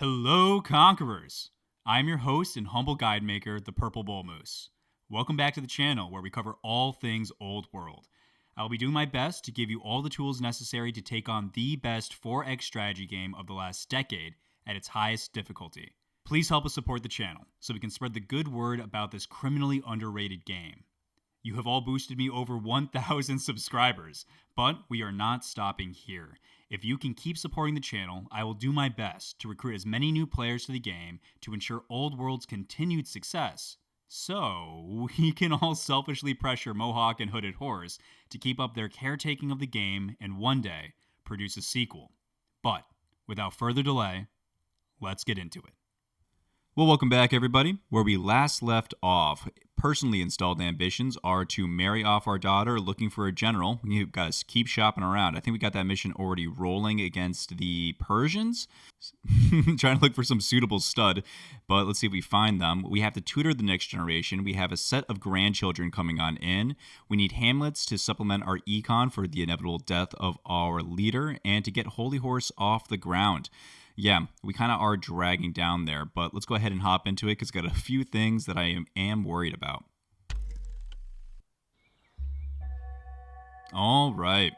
Hello, Conquerors! I'm your host and humble guide maker, the Purple Bull Moose. Welcome back to the channel where we cover all things Old World. I'll be doing my best to give you all the tools necessary to take on the best 4X strategy game of the last decade at its highest difficulty. Please help us support the channel so we can spread the good word about this criminally underrated game. You have all boosted me over 1,000 subscribers, but we are not stopping here. If you can keep supporting the channel, I will do my best to recruit as many new players to the game to ensure Old World's continued success, so we can all selfishly pressure Mohawk and Hooded Horse to keep up their caretaking of the game and one day produce a sequel. But without further delay, let's get into it. Well, welcome back, everybody. Where we last left off, personally installed ambitions are to marry off our daughter, looking for a general. You guys keep shopping around. I think we got that mission already rolling against the Persians. Trying to look for some suitable stud, but let's see if we find them. We have to tutor the next generation. We have a set of grandchildren coming on in. We need hamlets to supplement our econ for the inevitable death of our leader and to get Holy Horse off the ground. Yeah, we kind of are dragging down there, but let's go ahead and hop into it because I've got a few things that I am worried about. All right.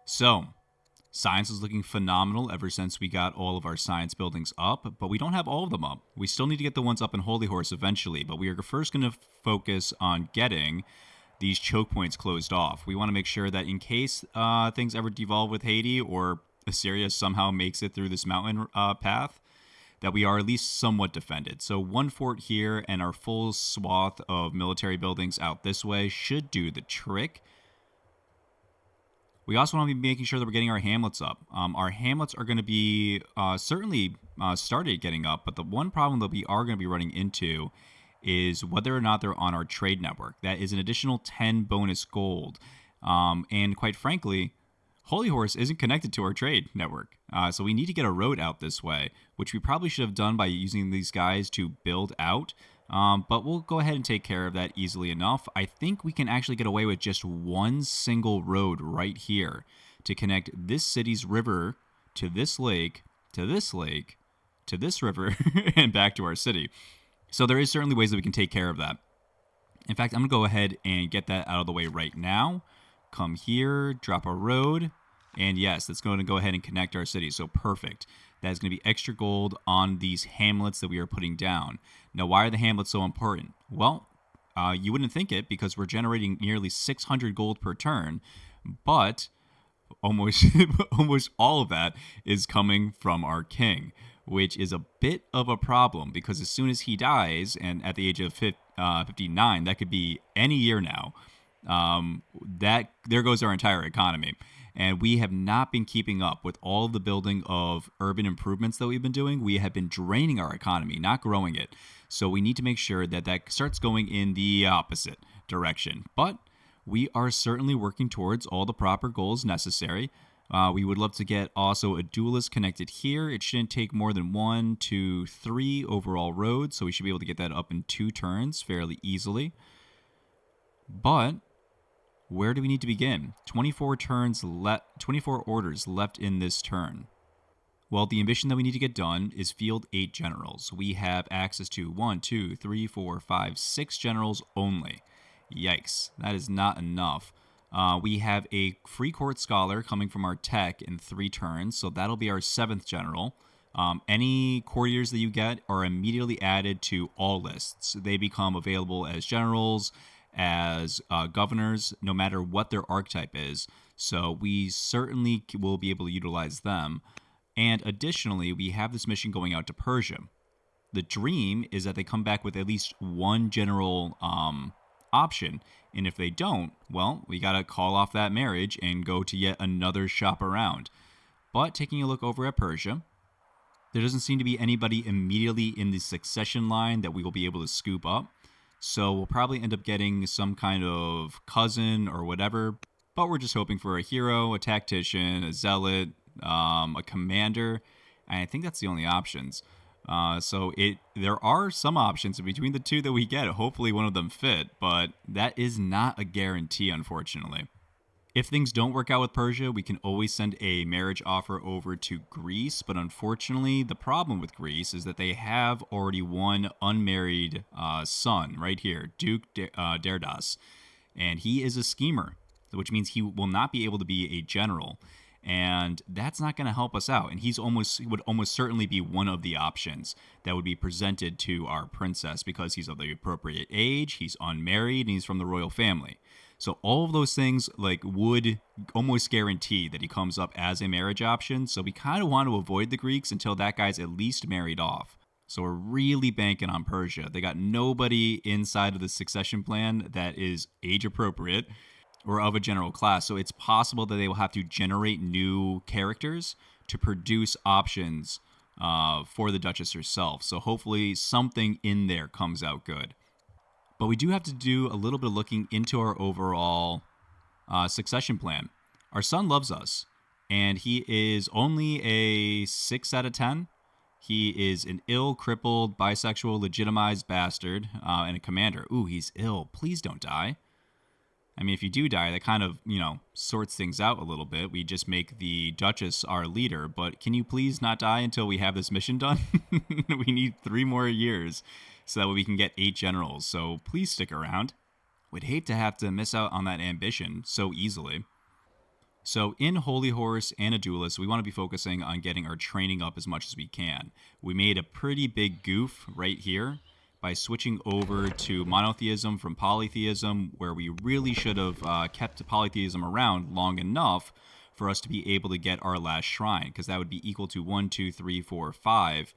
So, science is looking phenomenal ever since we got all of our science buildings up, but we don't have all of them up. We still need to get the ones up in Holy Horse eventually, but we are first going to focus on getting these choke points closed off. We want to make sure that in case things ever devolve with Haiti or Assyria somehow makes it through this mountain path, that we are at least somewhat defended. So one fort here and our full swath of military buildings out this way should do the trick. We also want to be making sure that we're getting our hamlets up. Our hamlets are going to be certainly started getting up, but the one problem that we are going to be running into is whether or not they're on our trade network. That is an additional 10 bonus gold. And quite frankly, Holy Horse isn't connected to our trade network, so we need to get a road out this way, which we probably should have done by using these guys to build out, but we'll go ahead and take care of that easily enough. I think we can actually get away with just one single road right here to connect this city's river to this lake, to this lake, to this river, and back to our city. So there is certainly ways that we can take care of that. In fact, I'm going to go ahead and get that out of the way right now. Come here, drop a road, and yes, that's going to go ahead and connect our city. So perfect. That is going to be extra gold on these hamlets that we are putting down. Now, why are the hamlets so important? Well, you wouldn't think it because we're generating nearly 600 gold per turn, but almost almost all of that is coming from our king, which is a bit of a problem because as soon as he dies, and at the age of 59, that could be any year now, there goes our entire economy. And we have not been keeping up with all of the building of urban improvements that we've been doing. We have been draining our economy, not growing it. So we need to make sure that that starts going in the opposite direction. But we are certainly working towards all the proper goals necessary. We would love to get also a duelist connected here. It shouldn't take more than 1, 2, 3 overall roads. So we should be able to get that up in 2 turns fairly easily. But where do we need to begin? 24 orders left in this turn. Well, the ambition that we need to get done is field 8 generals. We have access to 1, 2, 3, 4, 5, 6 generals only. Yikes, that is not enough. We have a free court scholar coming from our tech in 3 turns, so that'll be our 7th general. Any courtiers that you get are immediately added to all lists. They become available as generals, as governors, no matter what their archetype is. So we certainly will be able to utilize them. And additionally, we have this mission going out to Persia. The dream is that they come back with at least one general option. And if they don't, well, we got to call off that marriage and go to yet another shop around. But taking a look over at Persia, there doesn't seem to be anybody immediately in the succession line that we will be able to scoop up. So we'll probably end up getting some kind of cousin or whatever, but we're just hoping for a hero, a tactician, a zealot, a commander, and I think that's the only options. So there are some options between the 2 that we get. Hopefully one of them fit, but that is not a guarantee, unfortunately. If things don't work out with Persia, we can always send a marriage offer over to Greece. But unfortunately, the problem with Greece is that they have already one unmarried son right here, Derdas. And he is a schemer, which means he will not be able to be a general. And that's not going to help us out. And he would almost certainly be one of the options that would be presented to our princess because he's of the appropriate age, he's unmarried, and he's from the royal family. So all of those things would almost guarantee that he comes up as a marriage option. So we kind of want to avoid the Greeks until that guy's at least married off. So we're really banking on Persia. They got nobody inside of the succession plan that is age appropriate or of a general class. So it's possible that they will have to generate new characters to produce options for the Duchess herself. So hopefully something in there comes out good. But we do have to do a little bit of looking into our overall succession plan. Our son loves us, and he is only a 6 out of 10. He is an ill, crippled, bisexual, legitimized bastard, and a commander. Ooh, he's ill. Please don't die. I mean, if you do die, that kind of, sorts things out a little bit. We just make the Duchess our leader, but can you please not die until we have this mission done? We need 3 more years so that we can get 8 generals, so please stick around. We'd hate to have to miss out on that ambition so easily. So in Holy Horse and a Duelist, we want to be focusing on getting our training up as much as we can. We made a pretty big goof right here by switching over to monotheism from polytheism, where we really should have kept polytheism around long enough for us to be able to get our last shrine, because that would be equal to 1, 2, 3, 4, 5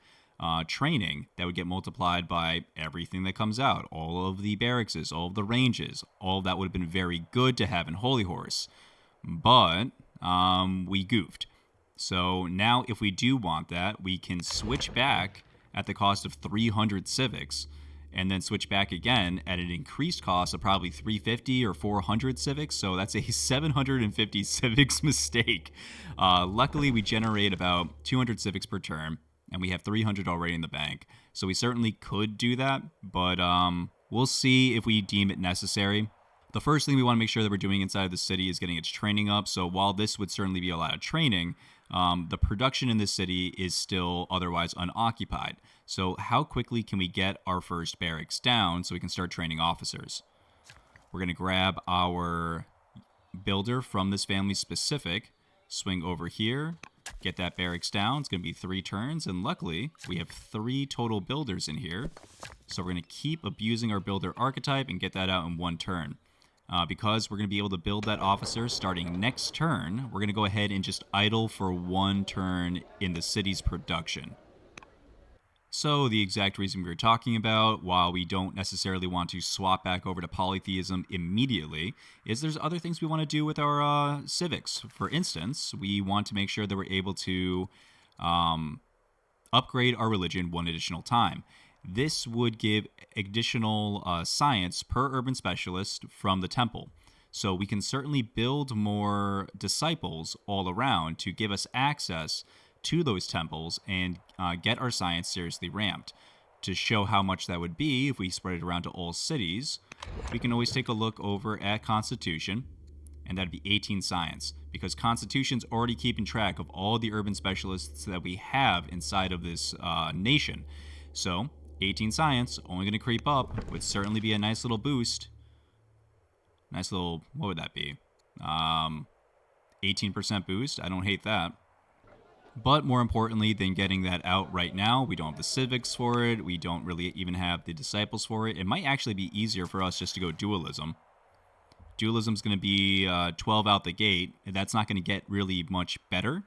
training that would get multiplied by everything that comes out, all of the barracks, all of the ranges, all of that would have been very good to have in Holy Horse. But we goofed. So now if we do want that, we can switch back at the cost of 300 civics and then switch back again at an increased cost of probably 350 or 400 civics. So that's a 750 civics mistake. Luckily, we generate about 200 civics per turn, and we have 300 already in the bank. So we certainly could do that, but we'll see if we deem it necessary. The first thing we want to make sure that we're doing inside of the city is getting its training up. So while this would certainly be a lot of training, the production in this city is still otherwise unoccupied. So how quickly can we get our first barracks down so we can start training officers? We're going to grab our builder from this family specific, swing over here, get that barracks down. It's going to be 3 turns, and luckily we have 3 total builders in here. So we're going to keep abusing our builder archetype and get that out in 1 turn. Because we're going to be able to build that officer starting next turn, we're going to go ahead and just idle for 1 turn in the city's production. So the exact reason we were talking about, while we don't necessarily want to swap back over to polytheism immediately, is there's other things we want to do with our civics. For instance, we want to make sure that we're able to upgrade our religion 1 additional time. This would give additional science per urban specialist from the temple. So we can certainly build more disciples all around to give us access to those temples and get our science seriously ramped. To show how much that would be if we spread it around to all cities, we can always take a look over at Constitution, and that'd be 18 science, because Constitution's already keeping track of all the urban specialists that we have inside of this nation. So 18 science, only going to creep up, would certainly be a nice little boost. Nice little, what would that be? 18% boost. I don't hate that. But more importantly than getting that out right now, we don't have the civics for it. We don't really even have the disciples for it. It might actually be easier for us just to go dualism. Dualism's going to be 12 out the gate. That's not going to get really much better.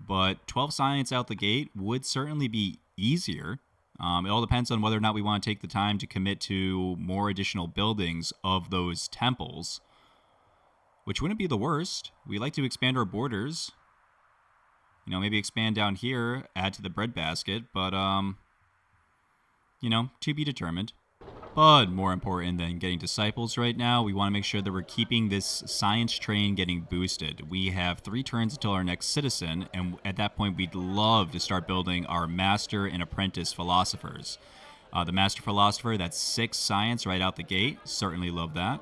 But 12 science out the gate would certainly be easier. It all depends on whether or not we want to take the time to commit to more additional buildings of those temples, which wouldn't be the worst. We like to expand our borders. Maybe expand down here, add to the breadbasket, but, to be determined. But more important than getting disciples right now, we want to make sure that we're keeping this science train getting boosted. We have 3 turns until our next citizen, and at that point, we'd love to start building our master and apprentice philosophers. The master philosopher, that's 6 science right out the gate. Certainly love that.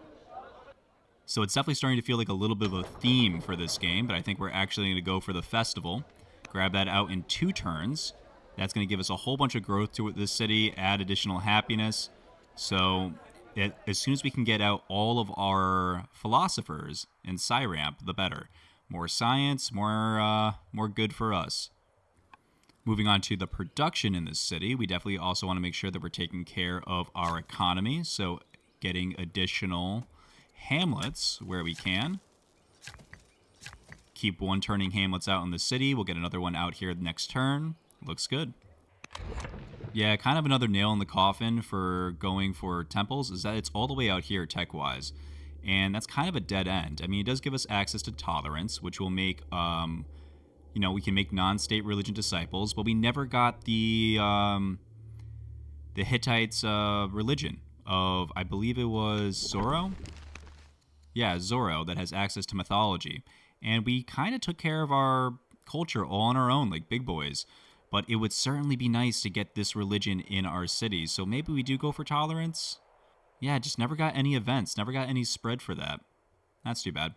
So it's definitely starting to feel like a little bit of a theme for this game, but I think we're actually going to go for the festival. Grab that out in 2 turns. That's going to give us a whole bunch of growth to this city, add additional happiness. So as soon as we can get out all of our philosophers in Cyramp, the better. More science, more good for us. Moving on to the production in this city, we definitely also want to make sure that we're taking care of our economy. So getting additional hamlets where we can. Keep one turning hamlets out in the city. We'll get another one out here next turn. Looks good. Yeah, kind of another nail in the coffin for going for temples is that it's all the way out here tech-wise. And that's kind of a dead end. I mean, it does give us access to tolerance, which will make, we can make non-state religion disciples, but we never got the Hittites' religion of, I believe it was Zoro? Yeah, Zoro, that has access to mythology. And we kind of took care of our culture all on our own, like big boys. But it would certainly be nice to get this religion in our cities. So maybe we do go for tolerance? Yeah, just never got any events, never got any spread for that. That's too bad.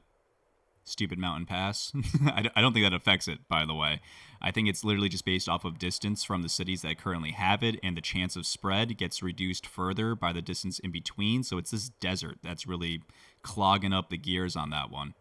Stupid mountain pass. I don't think that affects it, by the way. I think it's literally just based off of distance from the cities that currently have it, and the chance of spread gets reduced further by the distance in between. So it's this desert that's really clogging up the gears on that one.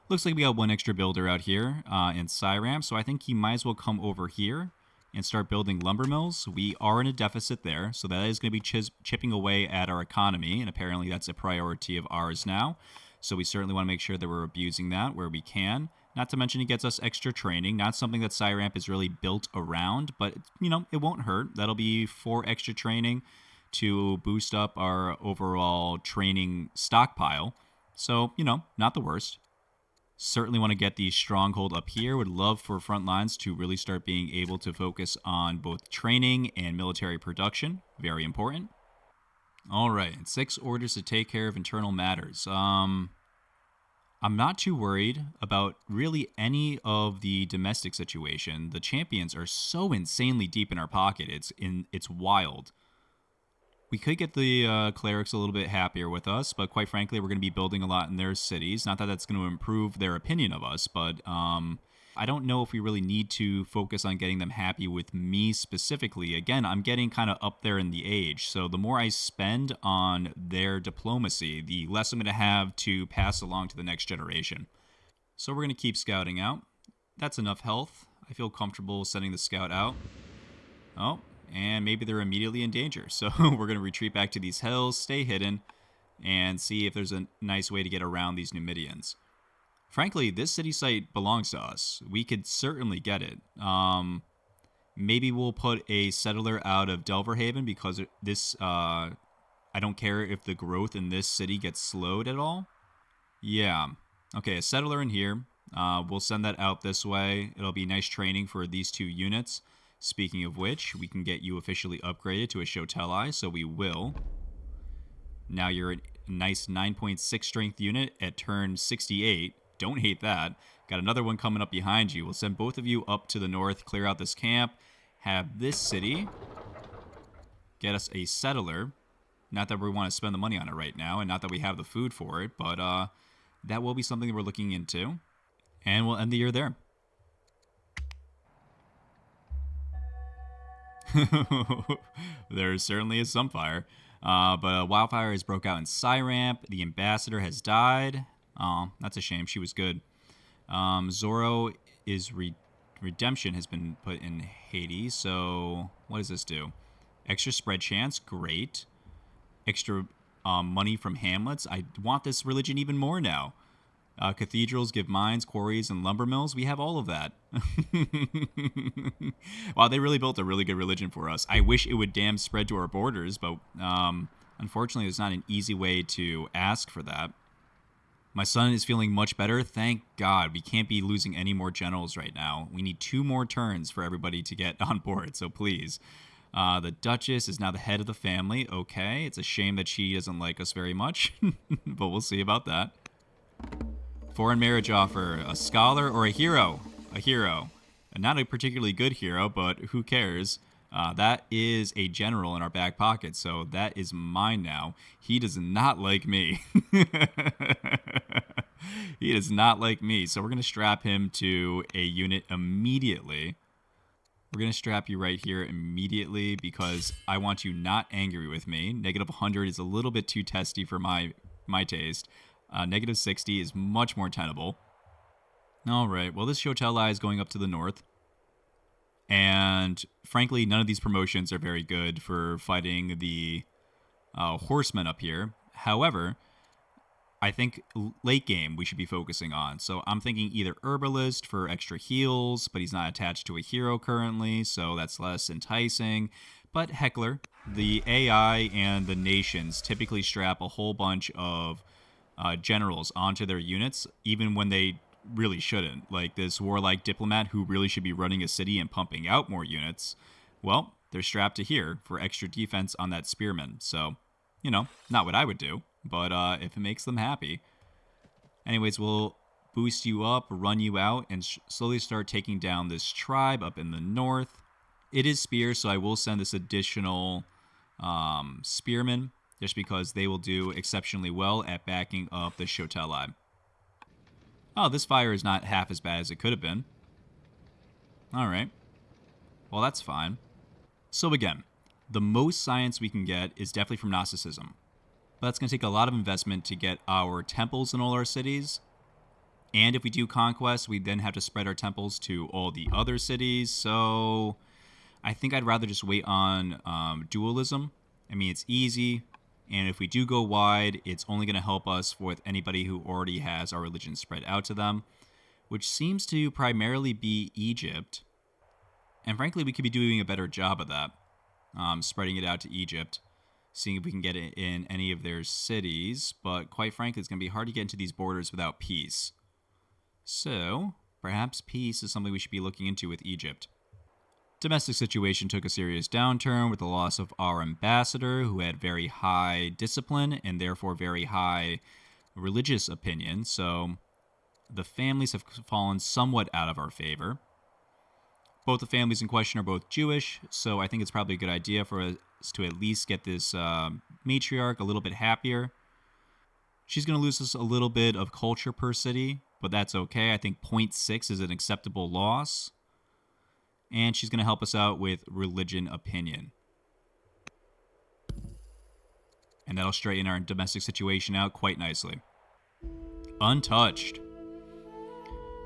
Looks like we got one extra builder out here in Cyramp, so I think he might as well come over here and start building lumber mills. We are in a deficit there, so that is going to be chipping away at our economy, and apparently that's a priority of ours now. So we certainly want to make sure that we're abusing that where we can. Not to mention it gets us extra training, not something that Cyramp is really built around, but, it won't hurt. That'll be 4 extra training to boost up our overall training stockpile. So, not the worst. Certainly want to get the stronghold up here. Would love for front lines to really start being able to focus on both training and military production. Very important. All right, 6 orders to take care of internal matters. I'm not too worried about really any of the domestic situation. The champions are so insanely deep in our pocket. It's wild. We could get the clerics a little bit happier with us, but quite frankly, we're going to be building a lot in their cities. Not that that's going to improve their opinion of us, but I don't know if we really need to focus on getting them happy with me specifically. Again, I'm getting kind of up there in the age, so the more I spend on their diplomacy, the less I'm going to have to pass along to the next generation. So we're going to keep scouting out. That's enough health. I feel comfortable sending the scout out. Oh, and maybe they're immediately in danger. So we're going to retreat back to these hills, stay hidden, and see if there's a nice way to get around these Numidians. Frankly, this city site belongs to us. We could certainly get it. Maybe we'll put a settler out of Delverhaven because this, I don't care if the growth in this city gets slowed at all. Yeah. Okay, a settler in here. We'll send that out this way. It'll be nice training for these 2 units. Speaking of which, we can get you officially upgraded to a Shotelai, so we will. Now you're a nice 9.6 strength unit at turn 68. Don't hate that. Got another one coming up behind you. We'll send both of you up to the north, clear out this camp, have this city get us a settler. Not that we want to spend the money on it right now, and not that we have the food for it, but that will be something that we're looking into. And we'll end the year there. There certainly is some fire. But a wildfire has broke out in Cyramp. The ambassador has died. Oh, that's a shame. She was good. Zoro is redemption has been put in Hades. So what does this do? Extra spread chance. Great. Extra money from hamlets. I want this religion even more now. Cathedrals give mines, quarries, and lumber mills. We have all of that. Wow, they really built a really good religion for us. I wish it would damn spread to our borders, but unfortunately, there's not an easy way to ask for that. My son is feeling much better. Thank God. We can't be losing any more generals right now. We need 2 more turns for everybody to get on board, so please. The Duchess is now the head of the family. Okay, it's a shame that she doesn't like us very much, but we'll see about that. Foreign marriage offer, a scholar or a hero? A hero. Not a particularly good hero, but who cares? That is a general in our back pocket, so that is mine now. He does not like me. He does not like me, so we're going to strap him to a unit immediately. We're going to strap you right here immediately because I want you not angry with me. Negative 100 is a little bit too testy for my taste. Negative 60 is much more tenable. All right, well, this Shoteli is going up to the north. And frankly, none of these promotions are very good for fighting the horsemen up here. However, I think late game we should be focusing on. So I'm thinking either Herbalist for extra heals, but he's not attached to a hero currently, so that's less enticing. But Heckler, the AI and the nations typically strap a whole bunch of generals onto their units, even when they really shouldn't. Like this warlike diplomat who really should be running a city and pumping out more units. Well, they're strapped to here for extra defense on that spearman. So, not what I would do, but if it makes them happy. Anyways, we'll boost you up, run you out, and slowly start taking down this tribe up in the north. It is spear, so I will send this additional spearmen just because they will do exceptionally well at backing up the Shoteli. Oh, this fire is not half as bad as it could have been. All right. Well, that's fine. So again, the most science we can get is definitely from Gnosticism. But that's going to take a lot of investment to get our temples in all our cities. And if we do conquest, we then have to spread our temples to all the other cities. So I think I'd rather just wait on dualism. I mean, it's easy. And if we do go wide, it's only going to help us with anybody who already has our religion spread out to them, which seems to primarily be Egypt. And frankly, we could be doing a better job of that, spreading it out to Egypt, seeing if we can get it in any of their cities. But quite frankly, it's going to be hard to get into these borders without peace. So perhaps peace is something we should be looking into with Egypt. Domestic situation took a serious downturn with the loss of our ambassador, who had very high discipline and therefore very high religious opinion. So the families have fallen somewhat out of our favor. Both the families in question are both Jewish, so I think it's probably a good idea for us to at least get this matriarch a little bit happier. She's going to lose us a little bit of culture per city, but that's okay. I think 0.6 is an acceptable loss. And she's going to help us out with religion opinion. And that'll straighten our domestic situation out quite nicely. Untouched.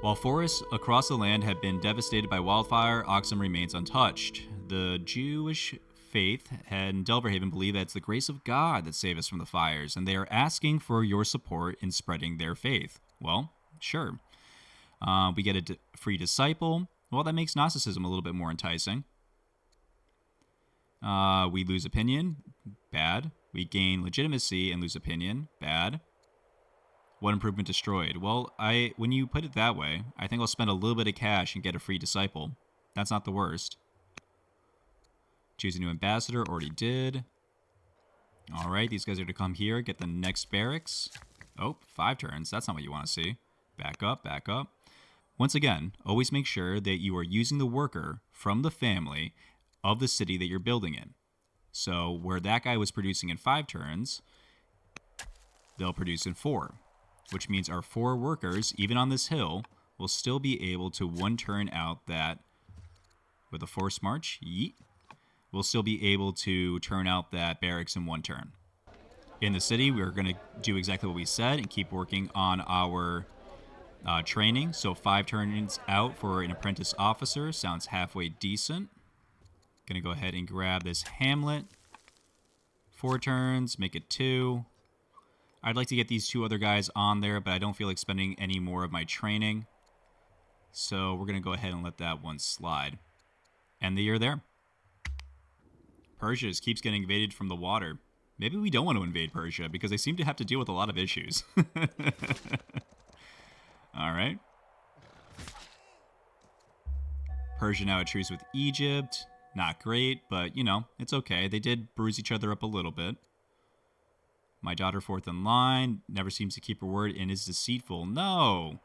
While forests across the land have been devastated by wildfire, Aksum remains untouched. The Jewish faith and Delverhaven believe that it's the grace of God that saved us from the fires, and they are asking for your support in spreading their faith. Well, sure. We get a free disciple. Well, that makes Gnosticism a little bit more enticing. We lose opinion. Bad. We gain legitimacy and lose opinion. Bad. One improvement destroyed. Well, when you put it that way, I think I'll spend a little bit of cash and get a free disciple. That's not the worst. Choose a new ambassador. Already did. All right, these guys are to come here, get the next barracks. Oh, 5 turns. That's not what you want to see. Back up, back up. Once again, always make sure that you are using the worker from the family of the city that you're building in. So where that guy was producing in 5 turns, they'll produce in 4, which means our 4 workers, even on this hill, will still be able to 1 turn out that, with a forced march, yeet, we'll still be able to turn out that barracks in 1 turn. In the city, we're going to do exactly what we said and keep working on our training. So 5 turns out for an apprentice officer sounds halfway decent. Gonna go ahead and grab this hamlet. 4 turns, make it 2. I'd like to get these 2 other guys on there, but I don't feel like spending any more of my training. So we're gonna go ahead and let that one slide. And the year there. Persia just keeps getting invaded from the water. Maybe we don't want to invade Persia because they seem to have to deal with a lot of issues. All right. Persia now at truce with Egypt. Not great, but, it's okay. They did bruise each other up a little bit. My daughter 4th in line. Never seems to keep her word and is deceitful. No!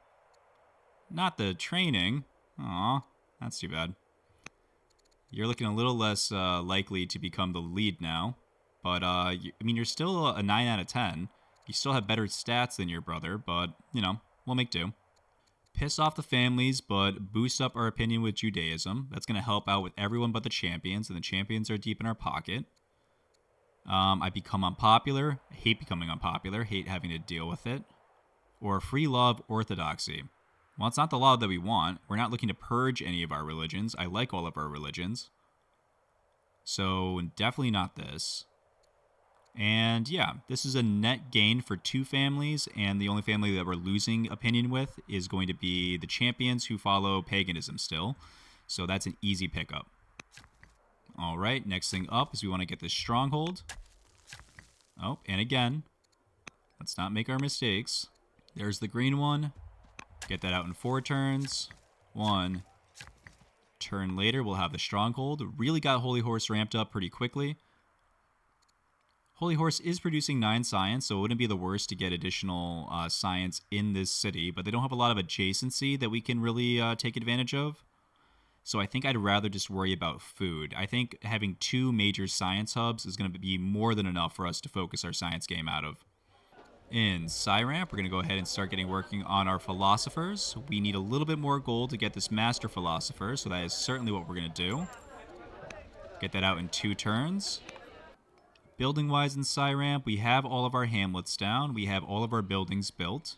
Not the training. Aw, that's too bad. You're looking a little less likely to become the lead now. But, I mean, you're still a 9 out of 10. You still have better stats than your brother, but, you know, we'll make do. Piss off the families, but boost up our opinion with Judaism. That's going to help out with everyone but the champions, and the champions are deep in our pocket. I become unpopular. I hate becoming unpopular. Hate having to deal with it. Or free law of orthodoxy. Well, it's not the law that we want. We're not looking to purge any of our religions. I like all of our religions. So definitely not this. And yeah, this is a net gain for 2 families, and the only family that we're losing opinion with is going to be the champions who follow paganism still. So that's an easy pickup. All right, next thing up is we want to get this stronghold. Oh, and again, let's not make our mistakes. There's the green one. Get that out in 4 turns. 1 turn later, we'll have the stronghold. Really got Holy Horse ramped up pretty quickly. Holy Horse is producing 9 science, so it wouldn't be the worst to get additional science in this city, but they don't have a lot of adjacency that we can really take advantage of. So I think I'd rather just worry about food. I think having 2 major science hubs is going to be more than enough for us to focus our science game out of. In SciRamp, we're going to go ahead and start getting working on our philosophers. We need a little bit more gold to get this master philosopher, so that is certainly what we're going to do. Get that out in 2 turns. Building-wise in SciRamp, we have all of our hamlets down. We have all of our buildings built.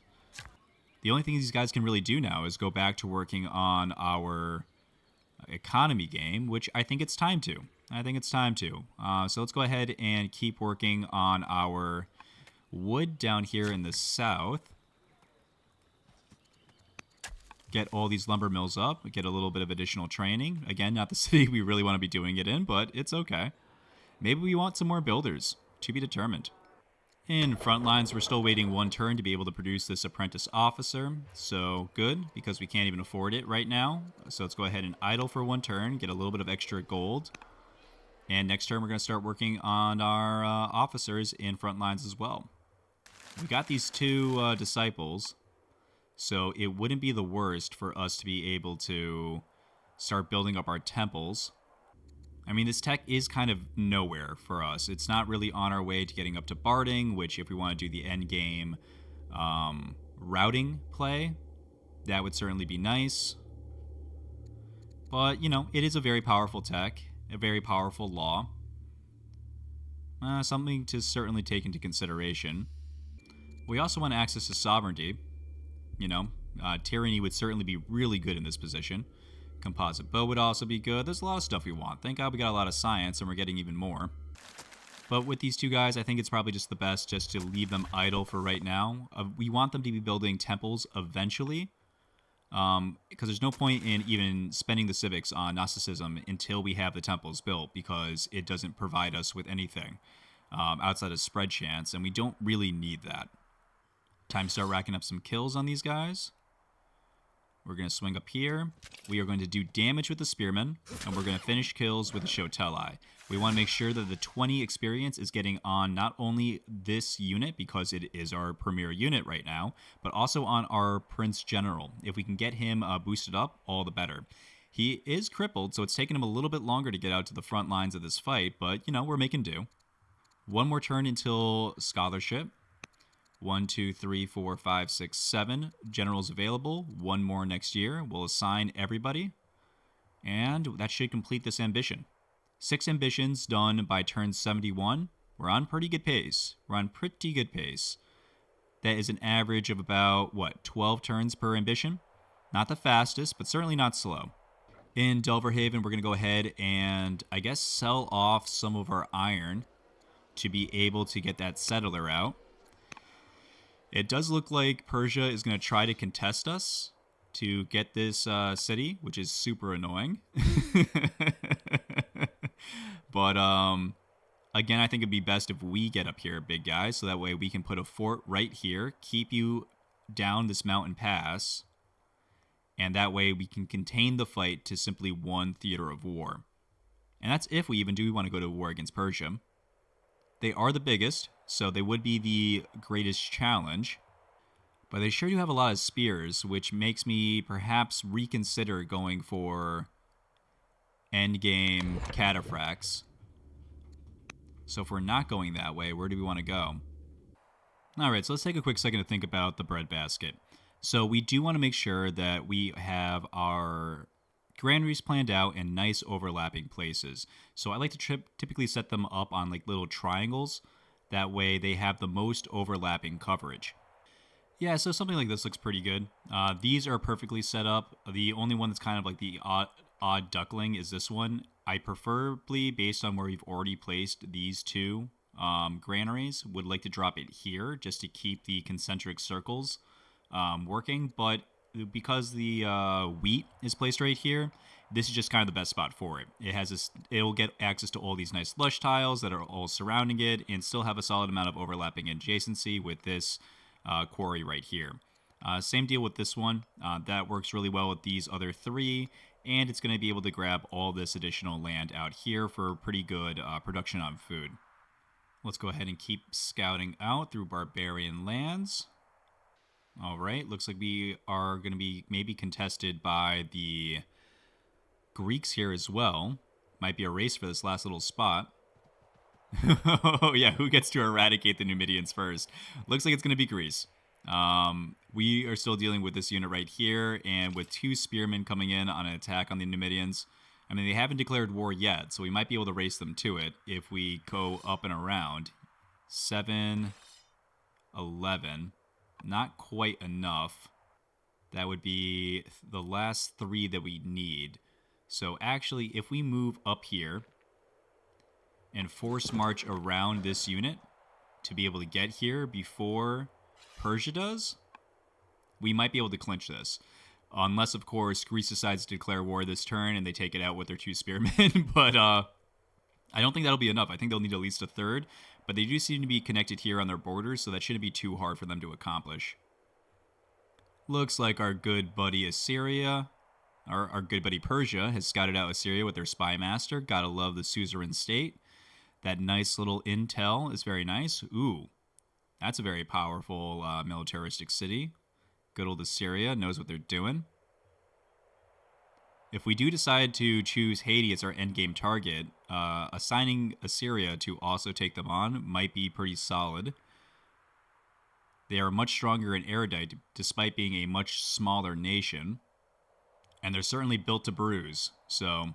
The only thing these guys can really do now is go back to working on our economy game, which I think it's time to. So let's go ahead and keep working on our wood down here in the south. Get all these lumber mills up. Get a little bit of additional training. Again, not the city we really want to be doing it in, but it's okay. Maybe we want some more builders. To be determined. In front lines, we're still waiting 1 turn to be able to produce this apprentice officer. So good, because we can't even afford it right now. So let's go ahead and idle for 1 turn, get a little bit of extra gold. And next turn, we're going to start working on our officers in front lines as well. We got these 2 disciples, so it wouldn't be the worst for us to be able to start building up our temples. I mean, this tech is kind of nowhere for us. It's not really on our way to getting up to barding, which if we want to do the end game routing play, that would certainly be nice. But, you know, it is a very powerful tech, a very powerful law. Something to certainly take into consideration. We also want access to sovereignty. You know, tyranny would certainly be really good in this position. Composite bow would also be good. There's a lot of stuff we want. Thank God we got a lot of science and we're getting even more. But with these 2 guys, I think it's probably just the best just to leave them idle for right now. We want them to be building temples eventually. Because there's no point in even spending the civics on Gnosticism until we have the temples built, because it doesn't provide us with anything outside of spread chance, and we don't really need that. Time to start racking up some kills on these guys. We're going to swing up here. We are going to do damage with the Spearman, and we're going to finish kills with the Shotelai. We want to make sure that the 20 experience is getting on not only this unit, because it is our premier unit right now, but also on our Prince General. If we can get him boosted up, all the better. He is crippled, so it's taken him a little bit longer to get out to the front lines of this fight, but, you know, we're making do. 1 more turn until Scholarship. 1, 2, 3, 4, 5, 6, 7 generals available. 1 more next year. We'll assign everybody. And that should complete this ambition. 6 ambitions done by turn 71. We're on pretty good pace. That is an average of about, 12 turns per ambition? Not the fastest, but certainly not slow. In Delverhaven, we're going to go ahead and, I guess, sell off some of our iron to be able to get that settler out. It does look like Persia is going to try to contest us to get this city, which is super annoying. But, again, I think it'd be best if we get up here, big guy, so that way we can put a fort right here, keep you down this mountain pass, and that way we can contain the fight to simply 1 theater of war. And that's if we even do want to go to war against Persia. They are the biggest, so they would be the greatest challenge. But they sure do have a lot of spears, which makes me perhaps reconsider going for endgame cataphracts. So if we're not going that way, where do we want to go? All right, so let's take a quick second to think about the breadbasket. So we do want to make sure that we have our granaries planned out in nice overlapping places. So I like to typically set them up on like little triangles. That way they have the most overlapping coverage. Yeah, so something like this looks pretty good. These are perfectly set up. The only one that's kind of like the odd duckling is this one. I preferably, based on where we've already placed these two granaries, would like to drop it here just to keep the concentric circles working. But because the wheat is placed right here, this is just kind of the best spot for it. It has this, it'll get access to all these nice lush tiles that are all surrounding it, and still have a solid amount of overlapping adjacency with this quarry right here. Same deal with this one. That works really well with these other three, and it's going to be able to grab all this additional land out here for pretty good production on food. Let's go ahead and keep scouting out through barbarian lands. All right, looks like we are going to be maybe contested by the Greeks here as well. Might be a race for this last little spot. Oh yeah, who gets to eradicate the Numidians first? Looks like it's going to be Greece. We are still dealing with this unit right here, and with two spearmen coming in on an attack on the Numidians. I mean, they haven't declared war yet, so we might be able to race them to it if we go up and around. 7, 11. Not quite enough. That would be the last 3 that we need. So actually, if we move up here and force march around this unit to be able to get here before Persia does, we might be able to clinch this. Unless, of course, Greece decides to declare war this turn and they take it out with their 2 spearmen. But I don't think that'll be enough. I think they'll need at least a third. But they do seem to be connected here on their borders, so that shouldn't be too hard for them to accomplish. Looks like our good buddy Assyria, our good buddy Persia, has scouted out Assyria with their spy master. Gotta love the suzerain state. That nice little intel is very nice. Ooh, that's a very powerful militaristic city. Good old Assyria knows what they're doing. If we do decide to choose Haiti as our endgame target, assigning Assyria to also take them on might be pretty solid. They are much stronger in erudite, despite being a much smaller nation. And they're certainly built to bruise. So,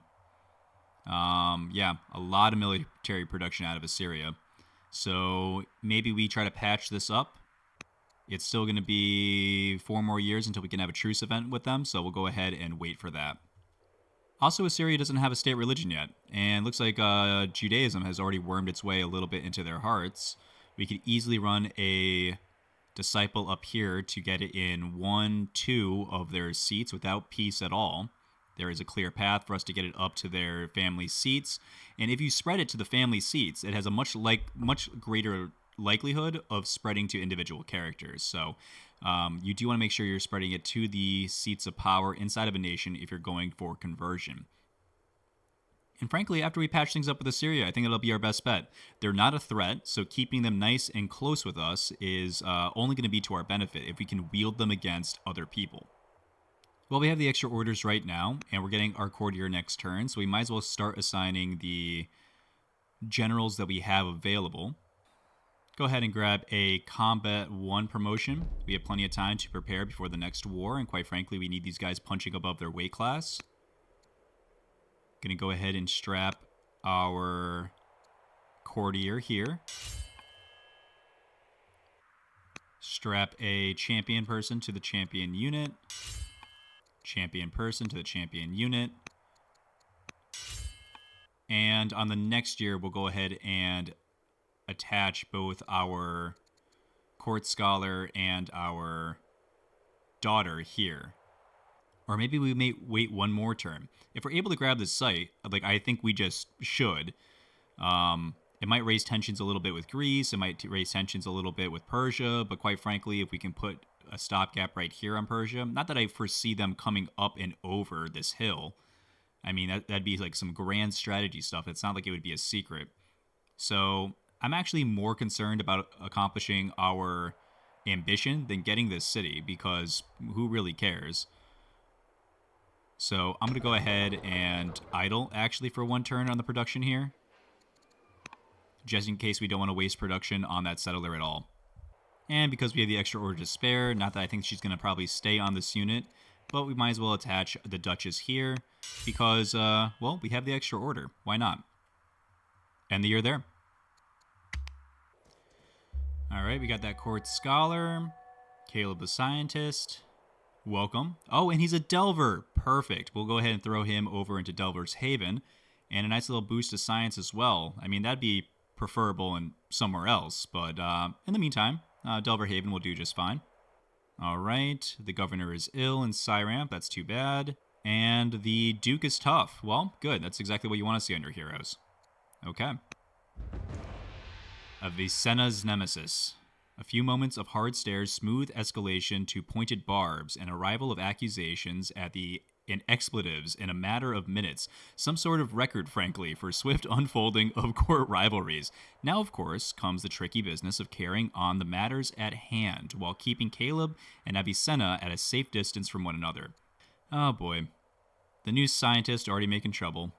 yeah, a lot of military production out of Assyria. So maybe we try to patch this up. It's still going to be 4 more years until we can have a truce event with them, so we'll go ahead and wait for that. Also, Assyria doesn't have a state religion yet, and looks like Judaism has already wormed its way a little bit into their hearts. We could easily run a disciple up here to get it in 1, 2 of their seats without peace at all. There is a clear path for us to get it up to their family seats, and if you spread it to the family seats, it has a much greater likelihood of spreading to individual characters. So you do want to make sure you're spreading it to the seats of power inside of a nation if you're going for conversion. And frankly, after we patch things up with Assyria, I think it'll be our best bet. They're not a threat, so keeping them nice and close with us is only going to be to our benefit if we can wield them against other people. Well, we have the extra orders right now, and we're getting our courtier next turn, so we might as well start assigning the generals that we have available. Go ahead and grab a Combat 1 promotion. We have plenty of time to prepare before the next war, and quite frankly, we need these guys punching above their weight class. Gonna go ahead and strap our courtier here. Strap a champion person to the champion unit. Champion person to the champion unit. And on the next year, we'll go ahead and attach both our court scholar and our daughter here. Or maybe we may wait 1 more turn. If we're able to grab this site, like I think we just should, it might raise tensions a little bit with Greece, it might raise tensions a little bit with Persia, but quite frankly, if we can put a stopgap right here on Persia, not that I foresee them coming up and over this hill. I mean, that'd be like some grand strategy stuff. It's not like it would be a secret. So I'm actually more concerned about accomplishing our ambition than getting this city, because who really cares? So I'm going to go ahead and idle actually for one turn on the production here, just in case we don't want to waste production on that settler at all. And because we have the extra order to spare, not that I think she's going to probably stay on this unit, but we might as well attach the Duchess here because, well, we have the extra order. Why not? End the year there. All right, we got that court scholar, Caleb the scientist. Welcome. Oh, and he's a Delver. Perfect. We'll go ahead and throw him over into Delver's Haven. And a nice little boost to science as well. I mean, that'd be preferable in somewhere else. But in the meantime, Delver Haven will do just fine. All right. The governor is ill in Cyramp. That's too bad. And the Duke is tough. Well, good. That's exactly what you want to see on your heroes. Okay. Avicenna's Nemesis. A few moments of hard stares, smooth escalation to pointed barbs, and arrival of accusations and expletives in a matter of minutes. Some sort of record, frankly, for swift unfolding of court rivalries. Now, of course, comes the tricky business of carrying on the matters at hand while keeping Caleb and Avicenna at a safe distance from one another. Oh boy. The new scientist already making trouble.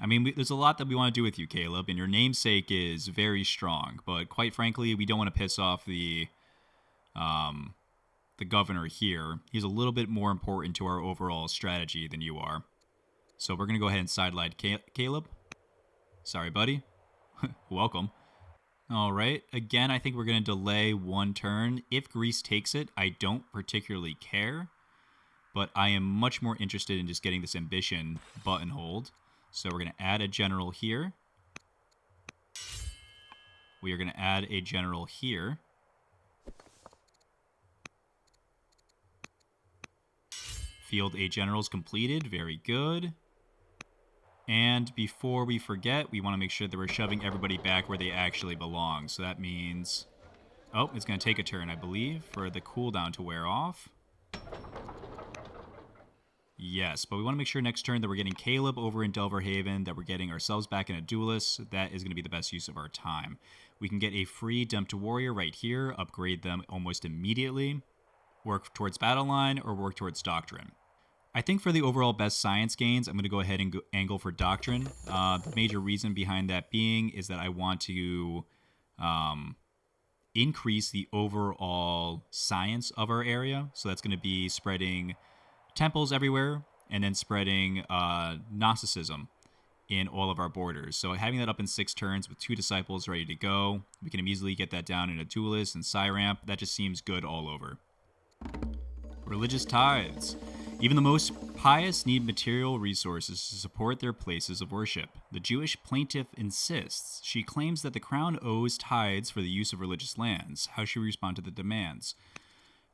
I mean, there's a lot that we want to do with you, Caleb, and your namesake is very strong. But quite frankly, we don't want to piss off the governor here. He's a little bit more important to our overall strategy than you are. So we're going to go ahead and sideline Caleb. Sorry, buddy. Welcome. All right. Again, I think we're going to delay one turn. If Greece takes it, I don't particularly care. But I am much more interested in just getting this ambition buttonholed. So we're going to add a general here. We are going to add a general here. Field A generals completed. Very good. And before we forget, we want to make sure that we're shoving everybody back where they actually belong. So that means... Oh, it's going to take a turn, I believe, for the cooldown to wear off. Yes, but we want to make sure next turn that we're getting Caleb over in Delver Haven, that we're getting ourselves back in a duelist. That is going to be the best use of our time. We can get a free Demped Warrior right here, upgrade them almost immediately, work towards Battle Line, or work towards Doctrine. I think for the overall best science gains, I'm going to go ahead and angle for Doctrine. The major reason behind that being is that I want to increase the overall science of our area. So that's going to be spreading temples everywhere, and then spreading Gnosticism in all of our borders. So having that up in 6 turns with 2 disciples ready to go, we can easily get that down in a duelist and Cyramp. That just seems good all over. Religious tithes. Even the most pious need material resources to support their places of worship. The Jewish plaintiff insists. She claims that the crown owes tithes for the use of religious lands. How should we respond to the demands?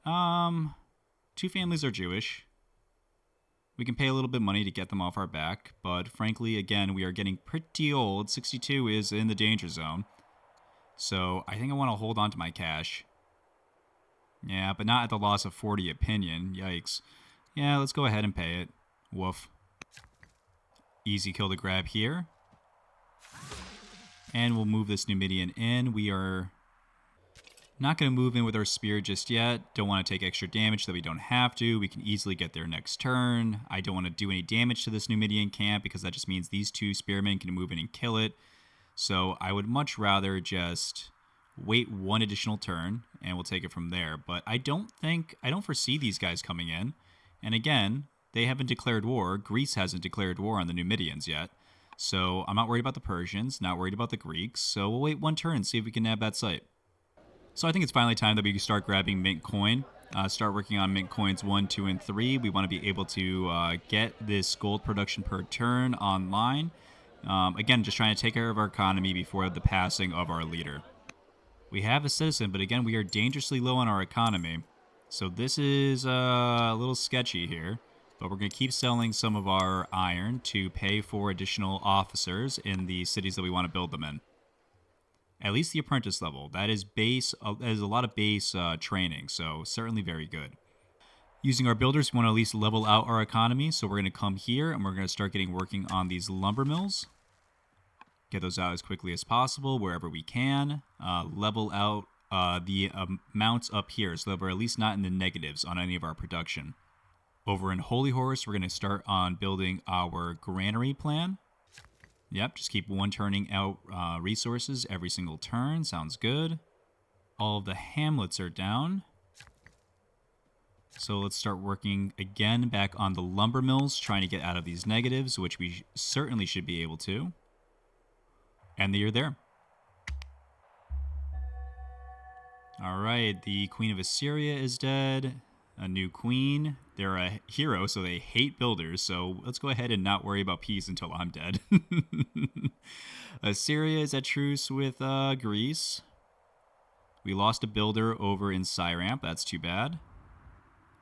2 families are Jewish. We can pay a little bit of money to get them off our back, but frankly, again, we are getting pretty old. 62 is in the danger zone. So I think I want to hold on to my cash. Yeah, but not at the loss of 40 opinion. Yikes. Yeah, let's go ahead and pay it. Woof. Easy kill to grab here. And we'll move this Numidian in. We are not going to move in with our spear just yet. Don't want to take extra damage that we don't have to. We can easily get there next turn. I don't want to do any damage to this Numidian camp because that just means these 2 spearmen can move in and kill it. So I would much rather just wait 1 additional turn and we'll take it from there. But I don't foresee these guys coming in. And again, they haven't declared war. Greece hasn't declared war on the Numidians yet. So I'm not worried about the Persians, not worried about the Greeks. So we'll wait 1 turn and see if we can nab that site. So I think it's finally time that we can start grabbing mint coin, start working on mint coins 1, 2, and 3. We want to be able to get this gold production per turn online. Again, just trying to take care of our economy before the passing of our leader. We have a citizen, but again, we are dangerously low on our economy. So this is a little sketchy here, but we're going to keep selling some of our iron to pay for additional officers in the cities that we want to build them in. At least the apprentice level. That is base. There's a lot of base training, so certainly very good. Using our builders, we want to at least level out our economy, so we're going to come here and we're going to start working on these lumber mills. Get those out as quickly as possible wherever we can. Level out the amounts up here so that we're at least not in the negatives on any of our production. Over in Holy Horse, we're going to start on building our granary plan. Yep, just keep one turning out resources every single turn. Sounds good. All of the hamlets are down. So let's start working again back on the lumber mills, trying to get out of these negatives, which we certainly should be able to. And you're there. All right, the Queen of Assyria is dead. A new queen. They're a hero, so they hate builders. So let's go ahead and not worry about peace until I'm dead. Assyria is at truce with Greece. We lost a builder over in Cyramp. That's too bad.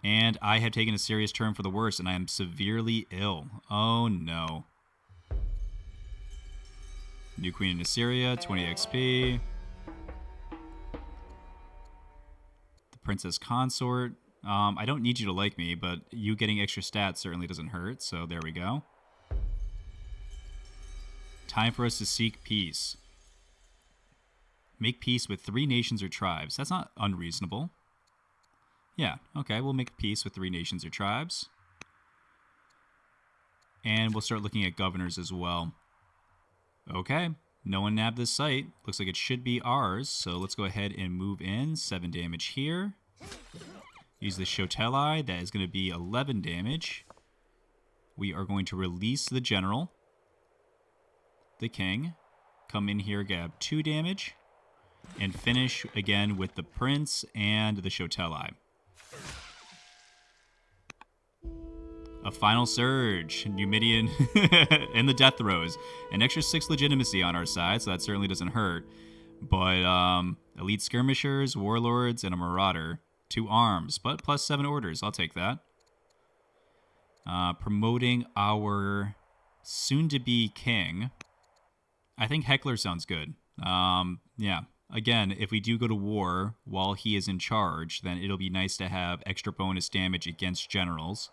And I have taken a serious turn for the worse, and I am severely ill. Oh, no. New queen in Assyria, 20 XP. The princess consort. I don't need you to like me, but you getting extra stats certainly doesn't hurt, so there we go. Time for us to seek peace. Make peace with 3 nations or tribes. That's not unreasonable. Yeah, okay, we'll make peace with 3 nations or tribes. And we'll start looking at governors as well. Okay, no one nabbed this site. Looks like it should be ours, so let's go ahead and move in. 7 damage here. Use the Shoteli. That is going to be 11 damage. We are going to release the general. The king. Come in here, grab 2 damage. And finish again with the prince and the Shoteli. A final surge. Numidian and the death throes. An extra 6 legitimacy on our side, so that certainly doesn't hurt. But elite skirmishers, warlords, and a marauder. 2 arms, but plus 7 orders. I'll take that. Promoting our soon-to-be king. I think Heckler sounds good. Yeah. Again, if we do go to war while he is in charge, then it'll be nice to have extra bonus damage against generals.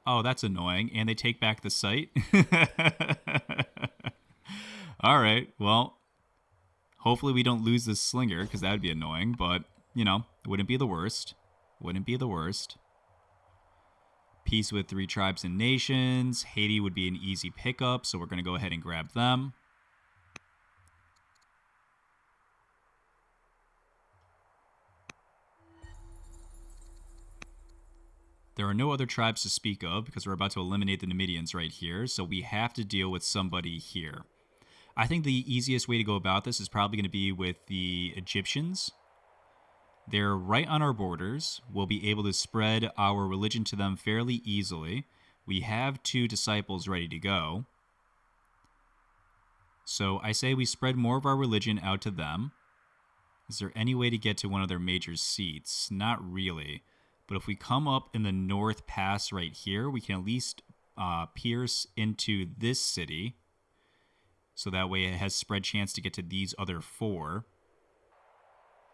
Oh, that's annoying. And they take back the site. All right. Well, hopefully we don't lose this slinger, because that would be annoying. But, you know, it wouldn't be the worst. Wouldn't be the worst. Peace with 3 tribes and nations. Haiti would be an easy pickup, so we're going to go ahead and grab them. There are no other tribes to speak of because we're about to eliminate the Numidians right here, so we have to deal with somebody here. I think the easiest way to go about this is probably going to be with the Egyptians. They're right on our borders. We'll be able to spread our religion to them fairly easily. We have 2 disciples ready to go. So I say we spread more of our religion out to them. Is there any way to get to one of their major seats? Not really. But if we come up in the North Pass right here, we can at least pierce into this city. So that way it has spread chance to get to these other 4.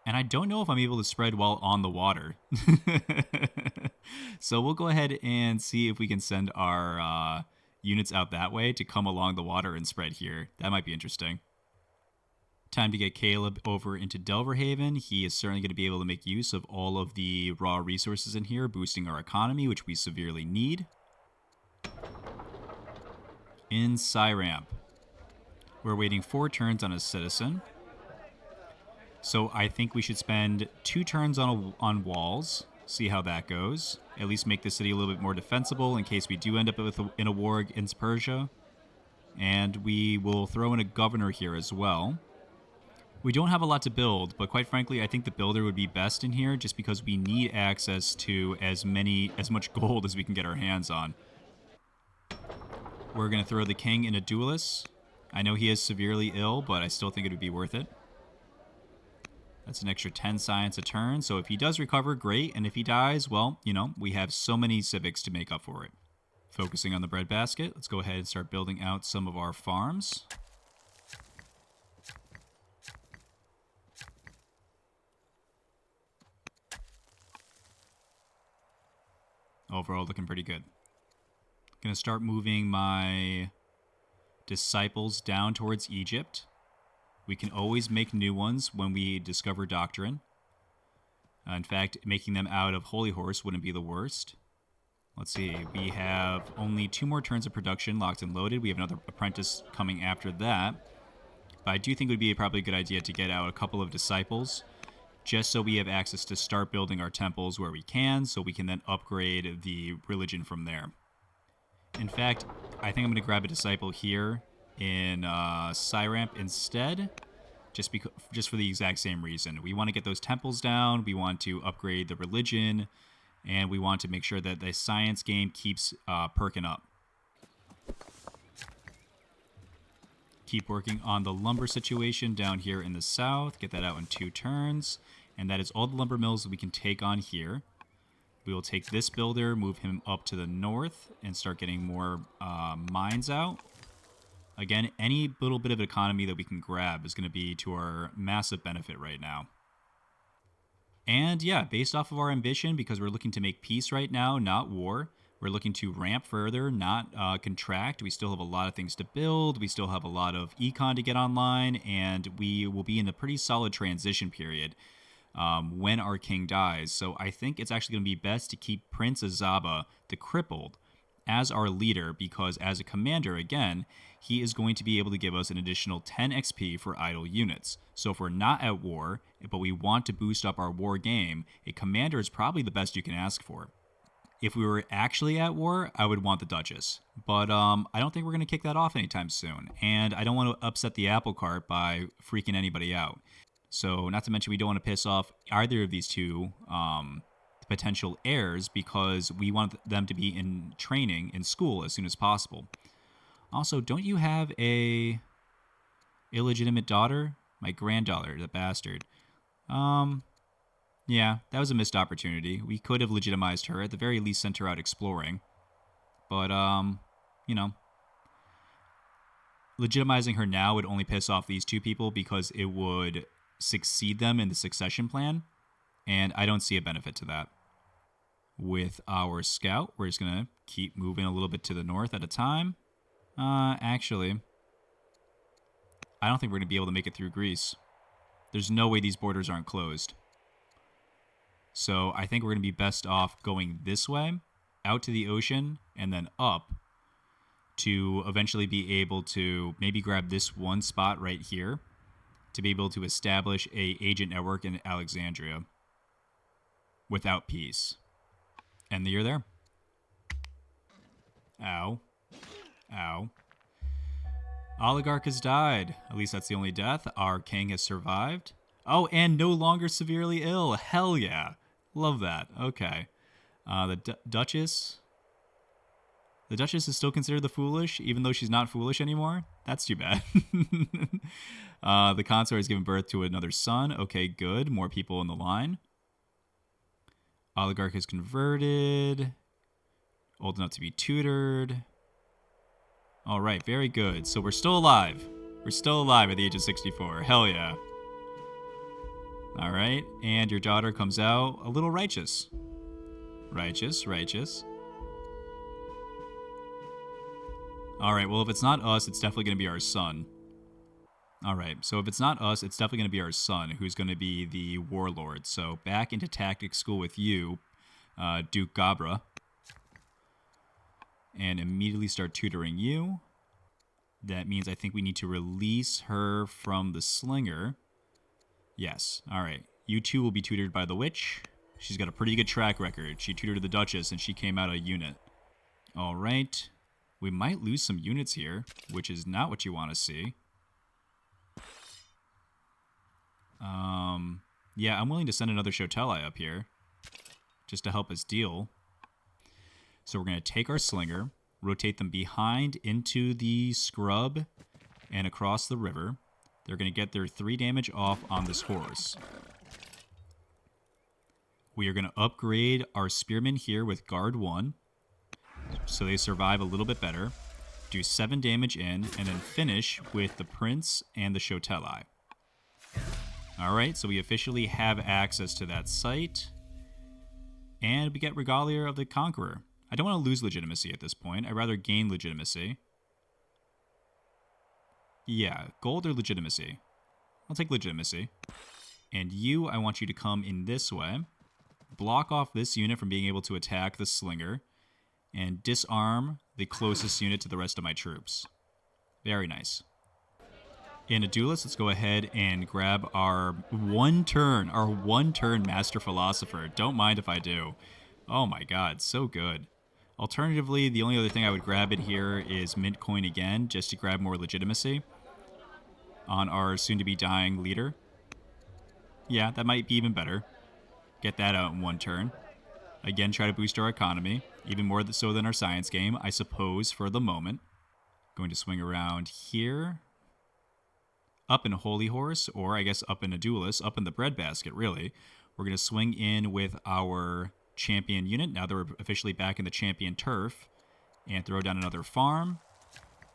And I don't know if I'm able to spread while on the water. So we'll go ahead and see if we can send our units out that way to come along the water and spread here. That might be interesting. Time to get Caleb over into Delverhaven. He is certainly going to be able to make use of all of the raw resources in here, boosting our economy, which we severely need. In Cyramp, we're waiting 4 turns on a citizen. So I think we should spend 2 turns on walls, see how that goes. At least make the city a little bit more defensible in case we do end up in a war against Persia. And we will throw in a governor here as well. We don't have a lot to build, but quite frankly, I think the builder would be best in here just because we need access to as much gold as we can get our hands on. We're going to throw the king in a duelist. I know he is severely ill, but I still think it would be worth it. That's an extra 10 science a turn, so if he does recover, great, and if he dies, well, you know, we have so many civics to make up for it. Focusing on the breadbasket, let's go ahead and start building out some of our farms. Overall, looking pretty good. Gonna start moving my disciples down towards Egypt. We can always make new ones when we discover doctrine. In fact, making them out of Holy Horse wouldn't be the worst. Let's see. We have only 2 more turns of production locked and loaded. We have another apprentice coming after that. But I do think it would be probably a good idea to get out a couple of disciples just so we have access to start building our temples where we can, so we can then upgrade the religion from there. In fact, I think I'm going to grab a disciple here in Cyramp instead, just for the exact same reason. We want to get those temples down, we want to upgrade the religion, and we want to make sure that the science game keeps perking up. Keep working on the lumber situation down here in the south. Get that out in 2 turns. And that is all the lumber mills that we can take on here. We will take this builder, move him up to the north, and start getting more mines out. Again, any little bit of economy that we can grab is going to be to our massive benefit right now. And yeah, based off of our ambition, because we're looking to make peace right now, not war, we're looking to ramp further, not contract. We still have a lot of things to build. We still have a lot of econ to get online, and we will be in a pretty solid transition period when our king dies. So I think it's actually going to be best to keep Prince Azaba, the Crippled, as our leader, because as a commander, again, he is going to be able to give us an additional 10 XP for idle units. So if we're not at war, but we want to boost up our war game, a commander is probably the best you can ask for. If we were actually at war, I would want the Duchess. But I don't think we're going to kick that off anytime soon. And I don't want to upset the apple cart by freaking anybody out. So not to mention we don't want to piss off either of these two potential heirs, because we want them to be in training in school as soon as possible. Also, don't you have a illegitimate daughter? My granddaughter, the bastard. Yeah, that was a missed opportunity. We could have legitimized her, at the very least sent her out exploring. But, you know, legitimizing her now would only piss off these two people because it would succeed them in the succession plan, and I don't see a benefit to that. With our scout, we're just going to keep moving a little bit to the north at a time. Actually, I don't think we're going to be able to make it through Greece. There's no way these borders aren't closed. So I think we're going to be best off going this way, out to the ocean, and then up to eventually be able to maybe grab this one spot right here to be able to establish a agent network in Alexandria without peace. And you're there. Ow. Ow. Oligarch has died. At least that's the only death. Our king has survived. Oh, and no longer severely ill. Hell yeah. Love that. Okay. The Duchess. The Duchess is still considered the foolish, even though she's not foolish anymore. That's too bad. The consort has given birth to another son. Okay, good. More people in the line. Oligarch is converted. Old enough to be tutored. All right, very good. So we're still alive. We're still alive at the age of 64. Hell yeah. All right, and your daughter comes out a little righteous. Righteous, righteous. All right, well, if it's not us, it's definitely going to be our son. All right, so if it's not us, it's definitely going to be our son, who's going to be the warlord. So back into tactics school with you, Duke Gabra. And immediately start tutoring you. That means I think we need to release her from the slinger. Yes, all right. You two will be tutored by the witch. She's got a pretty good track record. She tutored the Duchess, and she came out a unit. All right. We might lose some units here, which is not what you want to see. Yeah, I'm willing to send another Shoteli up here just to help us deal. So we're going to take our slinger, rotate them behind into the scrub and across the river. They're going to get their 3 damage off on this horse. We are going to upgrade our spearmen here with guard 1, so they survive a little bit better. Do 7 damage in, and then finish with the prince and the Shoteli. Alright, so we officially have access to that site. And we get Regalia of the Conqueror. I don't want to lose legitimacy at this point. I'd rather gain legitimacy. Yeah, gold or legitimacy? I'll take legitimacy. And you, I want you to come in this way. Block off this unit from being able to attack the slinger. and disarm the closest unit to the rest of my troops. Very nice. In a duelist, let's go ahead and grab our one turn Master Philosopher. Don't mind if I do. Oh my god, so good. Alternatively, the only other thing I would grab in here is Mint Coin again, just to grab more legitimacy on our soon-to-be dying leader. Yeah, that might be even better. Get that out in one turn. Again, try to boost our economy, even more so than our science game, I suppose, for the moment. Going to swing around here. Up in a Holy Horse, or I guess up in a Duelist, up in the breadbasket, really. We're going to swing in with our champion unit, now that we're officially back in the champion turf, and throw down another farm.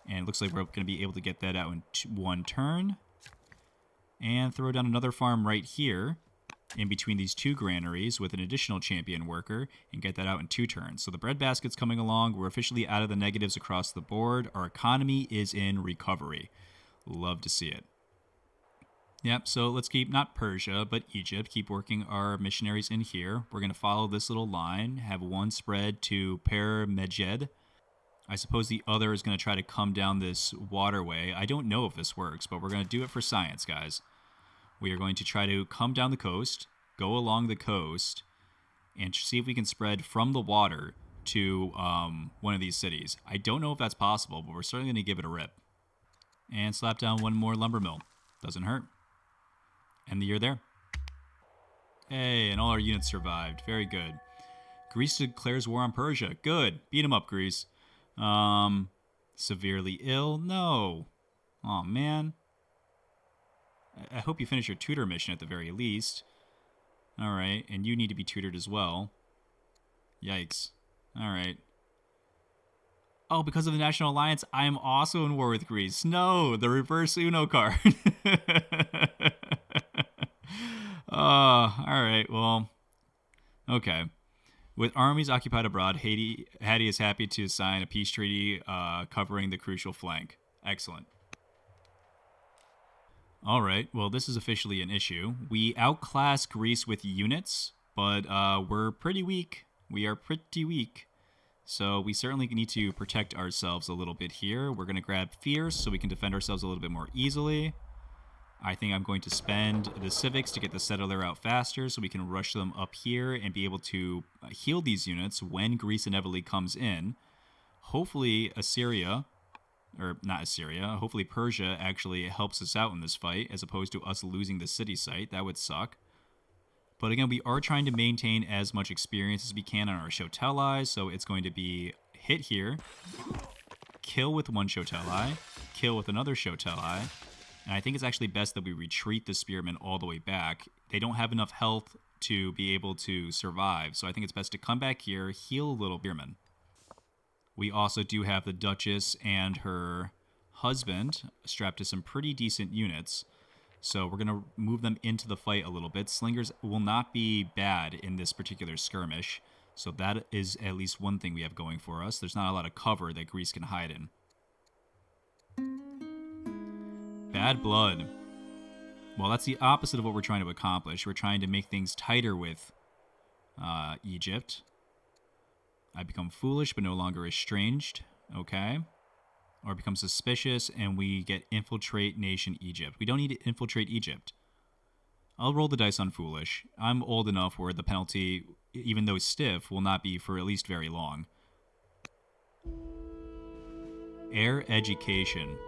And it looks like we're going to be able to get that out in one turn. And throw down another farm right here, in between these two granaries with an additional champion worker, and get that out in 2 turns. So the breadbasket's coming along. We're officially out of the negatives across the board. Our economy is in recovery. Love to see it. Yep, so let's keep, not Persia, but Egypt, keep working our missionaries in here. We're going to follow this little line, have one spread to Per Medjed. I suppose the other is going to try to come down this waterway. I don't know if this works, but we're going to do it for science, guys. We are going to try to come down the coast, go along the coast, and see if we can spread from the water to one of these cities. I don't know if that's possible, but we're certainly going to give it a rip. And slap down one more lumber mill. Doesn't hurt. End the year there. Hey, and all our units survived. Very good. Greece declares war on Persia. Good. Beat him up, Greece. Severely ill? No. Aw, man. I hope you finish your tutor mission at the very least. Alright, and you need to be tutored as well. Yikes. Alright. Oh, because of the National Alliance, I am also in war with Greece. No, the reverse Uno card. Alright, well, okay. With armies occupied abroad, Hattie is happy to sign a peace treaty covering the crucial flank. Excellent. Alright, well, this is officially an issue. We outclass Greece with units, but we're pretty weak. We are pretty weak. So we certainly need to protect ourselves a little bit here. We're going to grab Fierce so we can defend ourselves a little bit more easily. I think I'm going to spend the civics to get the settler out faster so we can rush them up here and be able to heal these units when Greece inevitably comes in. Hopefully Assyria, or not Assyria, hopefully Persia actually helps us out in this fight as opposed to us losing the city site. That would suck. But again, we are trying to maintain as much experience as we can on our Shotelai, so it's going to be hit here, kill with one Shotelai, kill with another Shotelai, and I think it's actually best that we retreat the spearmen all the way back. They don't have enough health to be able to survive, so I think it's best to come back here, heal a little spearmen. We also do have the Duchess and her husband strapped to some pretty decent units, so we're going to move them into the fight a little bit. Slingers will not be bad in this particular skirmish, so that is at least one thing we have going for us. There's not a lot of cover that Greece can hide in. Bad blood. Well, that's the opposite of what we're trying to accomplish. We're trying to make things tighter with Egypt. I become foolish but no longer estranged. Okay. Or become suspicious and we get infiltrate nation Egypt. We don't need to infiltrate Egypt. I'll roll the dice on foolish. I'm old enough where the penalty, even though stiff, will not be for at least very long. Air education.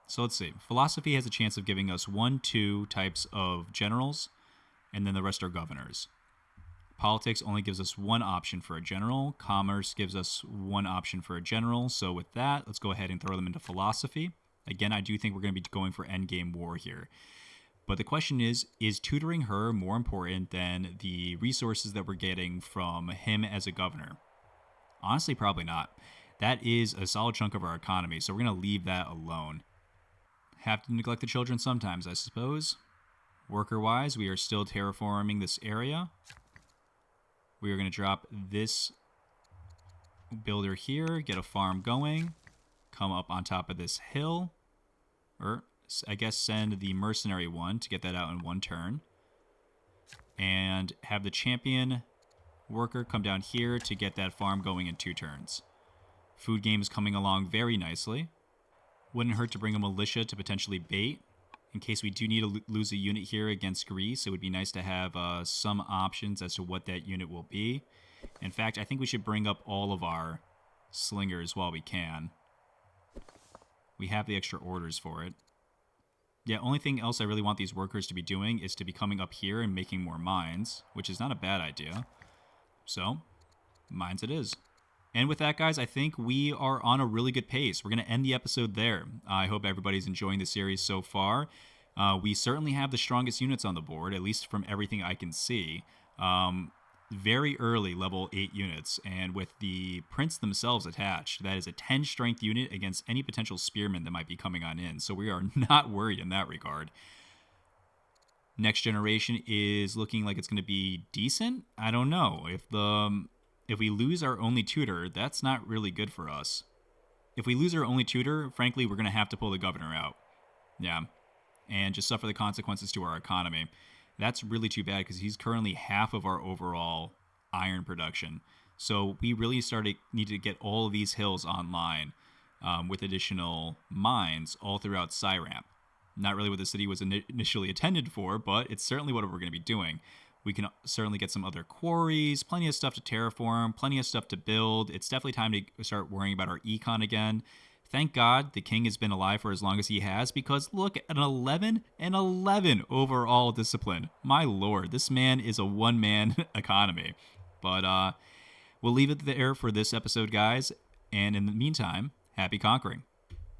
So let's see. Philosophy has a chance of giving us 1-2 types of generals, and then the rest are governors. Politics only gives us one option for a general. Commerce gives us one option for a general. So with that, let's go ahead and throw them into philosophy. Again, I do think we're going to be going for endgame war here. But the question is tutoring her more important than the resources that we're getting from him as a governor? Honestly, probably not. That is a solid chunk of our economy, so we're going to leave that alone. Have to neglect the children sometimes, I suppose. Worker-wise, we are still terraforming this area. We are going to drop this builder here, get a farm going, come up on top of this hill, or I guess send the mercenary one to get that out in one turn. and have the champion worker come down here to get that farm going in 2 turns. Food game is coming along very nicely. Wouldn't hurt to bring a militia to potentially bait. In case we do need to lose a unit here against Greece, it would be nice to have some options as to what that unit will be. In fact, I think we should bring up all of our slingers while we can. We have the extra orders for it. Yeah, only thing else I really want these workers to be doing is to be coming up here and making more mines, which is not a bad idea. So, mines it is. And with that, guys, I think we are on a really good pace. We're going to end the episode there. I hope everybody's enjoying the series so far. We certainly have the strongest units on the board, at least from everything I can see. Very early level 8 units, and with the prints themselves attached, that is a 10 strength unit against any potential spearmen that might be coming on in. So we are not worried in that regard. Next generation is looking like it's going to be decent. I don't know. If we lose our only tutor, that's not really good for us. If we lose our only tutor, frankly, we're going to have to pull the governor out. Yeah. And just suffer the consequences to our economy. That's really too bad because he's currently half of our overall iron production. So we really need to get all of these hills online with additional mines all throughout Cyramp. Not really what the city was initially intended for, but it's certainly what we're going to be doing. We can certainly get some other quarries, plenty of stuff to terraform, plenty of stuff to build. It's definitely time to start worrying about our econ again. Thank God the king has been alive for as long as he has, because look at an 11 and 11 overall discipline. My lord, this man is a one-man economy. But we'll leave it there for this episode, guys. And in the meantime, happy conquering.